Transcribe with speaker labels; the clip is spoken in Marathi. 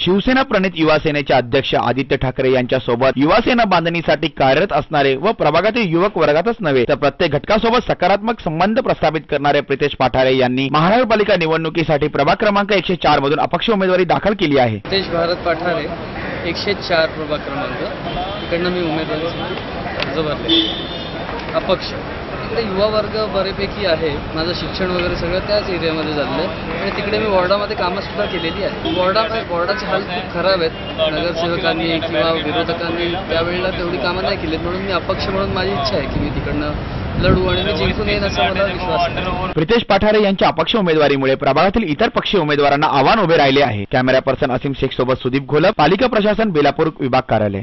Speaker 1: शिवसेना प्रणित युवा सेनेचे अध्यक्ष आदित्य ठाकरे यांच्या सोबत युवा सेना बांधणीसाठी कार्यरत असणारे व प्रभागातील युवक वर्गातच नव्हे तर प्रत्येक घटकासोबत सकारात्मक संबंध प्रस्थापित करणारे प्रितेश पाठारे यांनी महानगरपालिका निवडणुकीसाठी प्रभाग क्रमांक 104 मधून अपक्ष उमेदवारी दाखल केली आहे।
Speaker 2: प्रितेश भारत पाठारे 104 प्रभाग क्रमांक इकडनं मी उमेदवारी अर्ज भरले अपक्ष। तिकडे युवा वर्ग बरेपैकी आहे। माझं शिक्षण वगैरे सगळं त्याच एरियामध्ये झालेलं आहे आणि तिकडे मी वॉर्डामध्ये कामं सुद्धा केलेली आहेत। वॉर्डाचे हाल खूप खराब आहेत। नगरसेवकांनी किंवा विरोधकांनी त्यावेळेला तेवढी कामं नाही केलीत, म्हणून मी अपक्ष म्हणून माझी इच्छा आहे की मी तिकडनं लढू आणि मी जिंकून येईन असा मला विश्वास आहे।
Speaker 1: प्रितेश पाठारे यांच्या अपक्ष उमेदवारीमुळे प्रभागातील इतर पक्षीय उमेदवारांना आव्हान उभे राहिले आहे। कॅमेरा पर्सन असीम शेख सोबत सुदीप घोलप, पालिका प्रशासन बेलापूर विभाग कार्यालय।